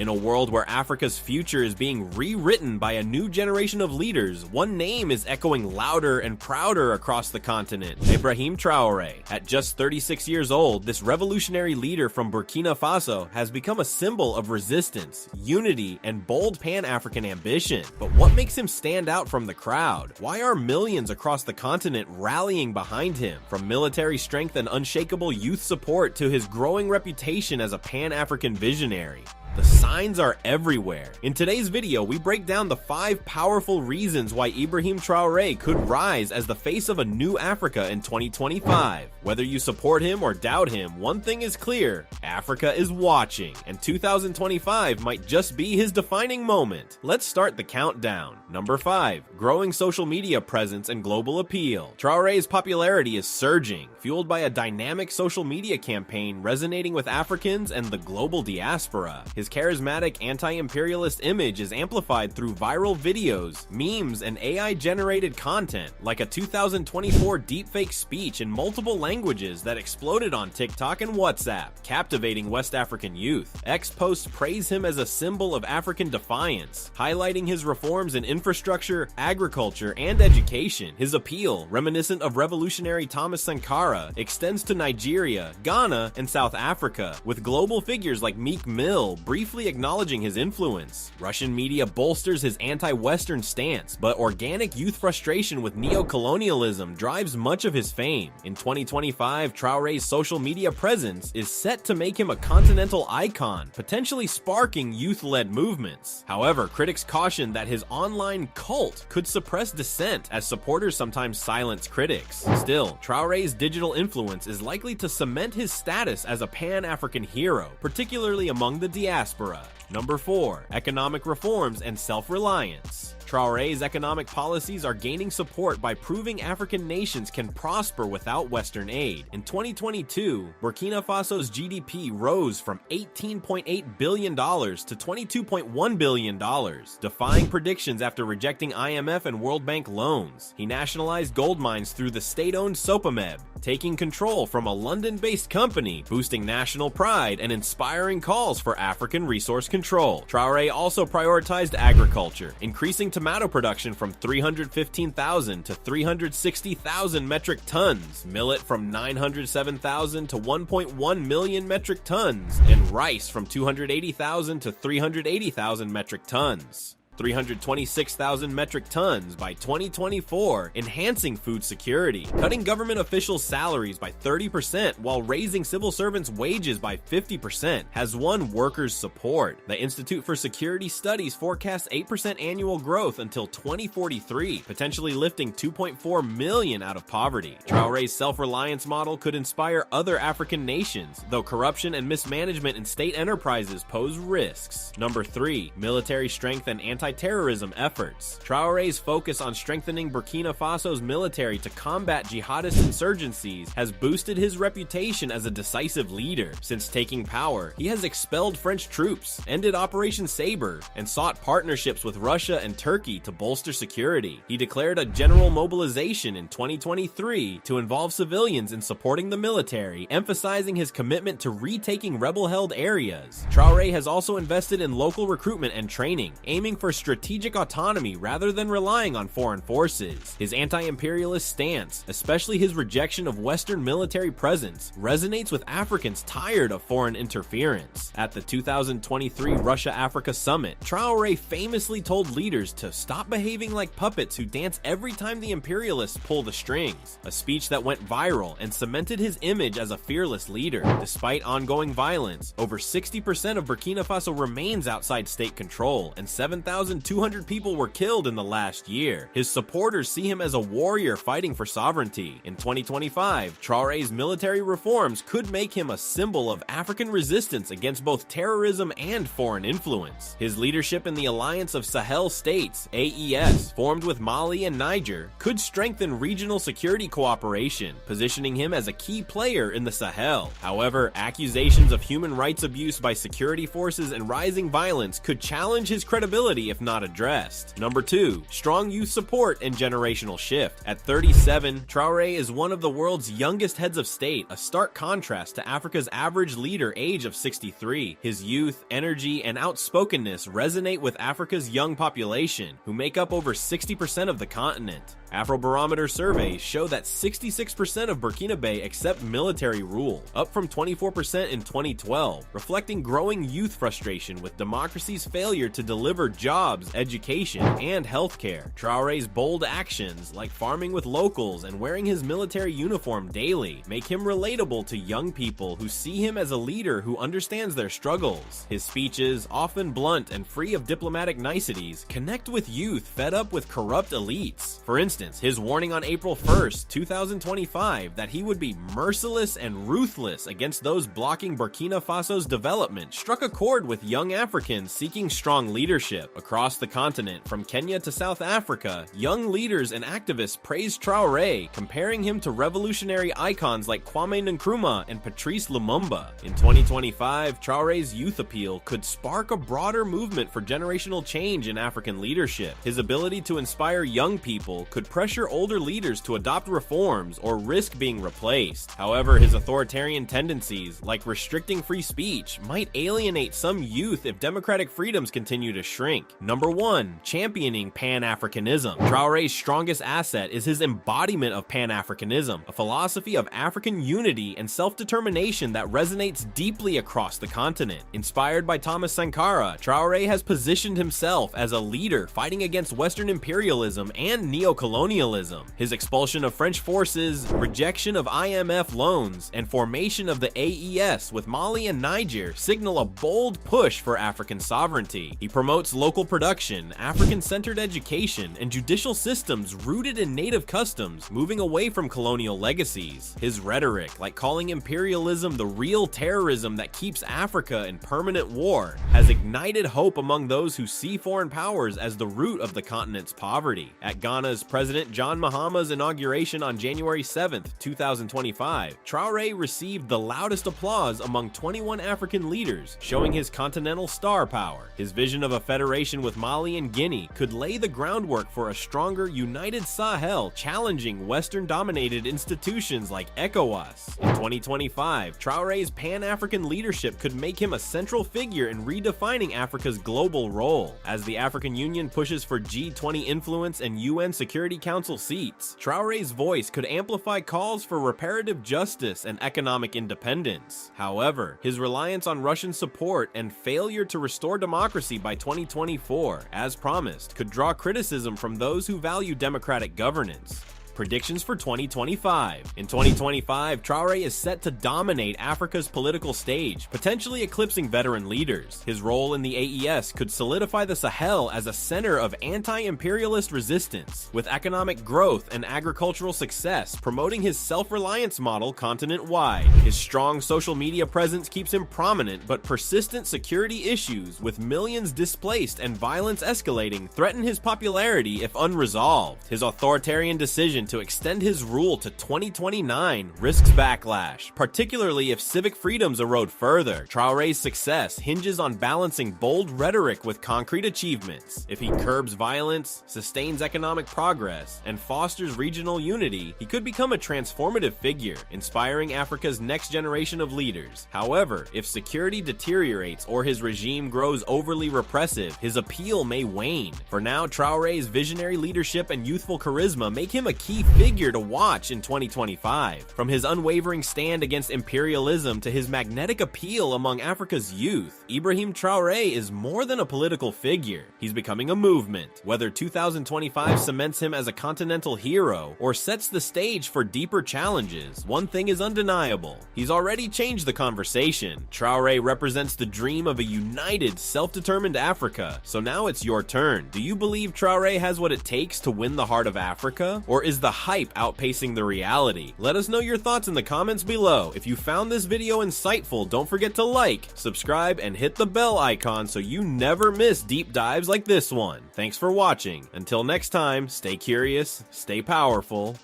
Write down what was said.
In a world where Africa's future is being rewritten by a new generation of leaders, one name is echoing louder and prouder across the continent: Ibrahim Traoré. At just 36 years old, this revolutionary leader from Burkina Faso has become a symbol of resistance, unity, and bold Pan-African ambition. But what makes him stand out from the crowd? Why are millions across the continent rallying behind him? From military strength and unshakable youth support to his growing reputation as a Pan-African visionary, the signs are everywhere. In today's video, we break down the 5 powerful reasons why Ibrahim Traoré could rise as the face of a new Africa in 2025. Whether you support him or doubt him, one thing is clear: Africa is watching, and 2025 might just be his defining moment. Let's start the countdown. Number 5. Growing social media presence and global appeal. Traoré's popularity is surging, fueled by a dynamic social media campaign resonating with Africans and the global diaspora. His charismatic anti-imperialist image is amplified through viral videos, memes, and AI-generated content, like a 2024 deepfake speech in multiple languages that exploded on TikTok and WhatsApp, captivating West African youth. X posts praise him as a symbol of African defiance, highlighting his reforms in infrastructure, agriculture, and education. His appeal, reminiscent of revolutionary Thomas Sankara, extends to Nigeria, Ghana, and South Africa, with global figures like Meek Mill briefly acknowledging his influence. Russian media bolsters his anti-Western stance, but organic youth frustration with neo-colonialism drives much of his fame. In 2025, Traoré's social media presence is set to make him a continental icon, potentially sparking youth-led movements. However, critics caution that his online cult could suppress dissent, as supporters sometimes silence critics. Still, Traoré's digital influence is likely to cement his status as a Pan-African hero, particularly among the diaspora. Number 4. Economic reforms and self-reliance. Traoré's economic policies are gaining support by proving African nations can prosper without Western aid. In 2022, Burkina Faso's GDP rose from $18.8 billion to $22.1 billion, defying predictions after rejecting IMF and World Bank loans. He nationalized gold mines through the state-owned Sopameb, taking control from a London-based company, boosting national pride and inspiring calls for African resource control. Traoré also prioritized agriculture, increasing tomato production from 315,000 to 360,000 metric tons, millet from 907,000 to 1.1 million metric tons, and rice from 280,000 to 380,000 metric tons. 326,000 metric tons by 2024, enhancing food security, cutting government officials' salaries by 30% while raising civil servants' wages by 50%, has won workers' support. The Institute for Security Studies forecasts 8% annual growth until 2043, potentially lifting 2.4 million out of poverty. Traoré's self-reliance model could inspire other African nations, though corruption and mismanagement in state enterprises pose risks. Number 3. Military strength and anti-terrorism efforts. Traoré's focus on strengthening Burkina Faso's military to combat jihadist insurgencies has boosted his reputation as a decisive leader. Since taking power, he has expelled French troops, ended Operation Sabre, and sought partnerships with Russia and Turkey to bolster security. He declared a general mobilization in 2023 to involve civilians in supporting the military, emphasizing his commitment to retaking rebel-held areas. Traoré has also invested in local recruitment and training, aiming for strategic autonomy rather than relying on foreign forces. His anti-imperialist stance, especially his rejection of Western military presence, resonates with Africans tired of foreign interference. At the 2023 Russia-Africa Summit, Traoré famously told leaders to stop behaving like puppets who dance every time the imperialists pull the strings, a speech that went viral and cemented his image as a fearless leader. Despite ongoing violence, over 60% of Burkina Faso remains outside state control, and 7,200 people were killed in the last year. His supporters see him as a warrior fighting for sovereignty. In 2025, Traoré's military reforms could make him a symbol of African resistance against both terrorism and foreign influence. His leadership in the Alliance of Sahel States, AES, formed with Mali and Niger, could strengthen regional security cooperation, positioning him as a key player in the Sahel. However, accusations of human rights abuse by security forces and rising violence could challenge his credibility if not addressed. Number 2. Strong youth support and generational shift. At 37, Traoré is one of the world's youngest heads of state, a stark contrast to Africa's average leader age of 63. His youth, energy, and outspokenness resonate with Africa's young population, who make up over 60% of the continent. Afrobarometer surveys show that 66% of Burkinabe accept military rule, up from 24% in 2012, reflecting growing youth frustration with democracy's failure to deliver jobs, education, and healthcare. Traoré's bold actions, like farming with locals and wearing his military uniform daily, make him relatable to young people who see him as a leader who understands their struggles. His speeches, often blunt and free of diplomatic niceties, connect with youth fed up with corrupt elites. For instance, his warning on April 1st, 2025 that he would be merciless and ruthless against those blocking Burkina Faso's development struck a chord with young Africans seeking strong leadership. Across the continent, from Kenya to South Africa, young leaders and activists praised Traoré, comparing him to revolutionary icons like Kwame Nkrumah and Patrice Lumumba. In 2025, Traoré's youth appeal could spark a broader movement for generational change in African leadership. His ability to inspire young people could pressure older leaders to adopt reforms or risk being replaced. However, his authoritarian tendencies, like restricting free speech, might alienate some youth if democratic freedoms continue to shrink. Number 1. Championing Pan-Africanism. Traoré's strongest asset is his embodiment of Pan-Africanism, a philosophy of African unity and self-determination that resonates deeply across the continent. Inspired by Thomas Sankara, Traoré has positioned himself as a leader fighting against Western imperialism and neo-colonialism. His expulsion of French forces, rejection of IMF loans, and formation of the AES with Mali and Niger signal a bold push for African sovereignty. He promotes local production, African-centered education, and judicial systems rooted in native customs, moving away from colonial legacies. His rhetoric, like calling imperialism the real terrorism that keeps Africa in permanent war, has ignited hope among those who see foreign powers as the root of the continent's poverty. At Ghana's President John Mahama's inauguration on January 7, 2025, Traoré received the loudest applause among 21 African leaders, showing his continental star power. His vision of a federation with Mali and Guinea could lay the groundwork for a stronger, united Sahel, challenging Western-dominated institutions like ECOWAS. In 2025, Traoré's Pan-African leadership could make him a central figure in redefining Africa's global role. As the African Union pushes for G20 influence and UN Security Council seats, Traoré's voice could amplify calls for reparative justice and economic independence. However, his reliance on Russian support and failure to restore democracy by 2024, as promised, could draw criticism from those who value democratic governance. Predictions for 2025. In 2025, Traoré is set to dominate Africa's political stage, potentially eclipsing veteran leaders. His role in the AES could solidify the Sahel as a center of anti-imperialist resistance, with economic growth and agricultural success promoting his self-reliance model continent-wide. His strong social media presence keeps him prominent, but persistent security issues, with millions displaced and violence escalating, threaten his popularity if unresolved. His authoritarian decision to extend his rule to 2029 risks backlash, particularly if civic freedoms erode further. Traoré's success hinges on balancing bold rhetoric with concrete achievements. If he curbs violence, sustains economic progress, and fosters regional unity, he could become a transformative figure, inspiring Africa's next generation of leaders. However, if security deteriorates or his regime grows overly repressive, his appeal may wane. For now, Traoré's visionary leadership and youthful charisma make him a key figure to watch in 2025. From his unwavering stand against imperialism to his magnetic appeal among Africa's youth, Ibrahim Traoré is more than a political figure. He's becoming a movement. Whether 2025 cements him as a continental hero or sets the stage for deeper challenges, one thing is undeniable: he's already changed the conversation. Traoré represents the dream of a united, self-determined Africa. So now it's your turn. Do you believe Traoré has what it takes to win the heart of Africa? Or is the hype outpacing the reality? Let us know your thoughts in the comments below. If you found this video insightful, don't forget to like, subscribe, and hit the bell icon so you never miss deep dives like this one. Thanks for watching. Until next time, stay curious, stay powerful,